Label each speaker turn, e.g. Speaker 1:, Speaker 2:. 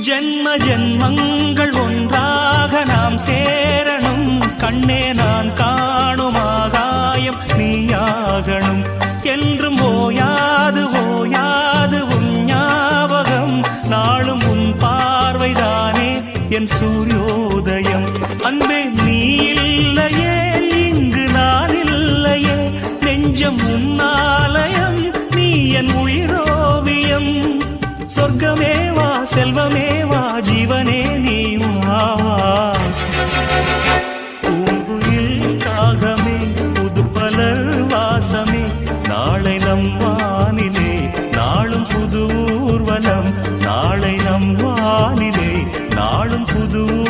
Speaker 1: ஜென்ம ஜென்மங்கள் ஒன்றாக நாம் சேரணும். கண்ணே நான் காணும் ஆகாயம் நீயாகணும். என்றும் ஓயாது ஓயாது உன் ஞாபகம். நாளும் உன் பார்வைதானே என் சூரியோதயம். அன்பே நீ இல்லையே இங்கு நான் இல்லையே. நெஞ்சம் உன்னாலயம் நீ என் உயிரோவியம். சொர்க்கமேவா செல்வமேவா ஜீவனே நீ வா. பூங்குயில் காகமே புதுப்பலர் வாசமே. நாளை நம் வானிலே நாளும் புது ஊர்வலம். நாளை நம் வானிலே நாளும் புது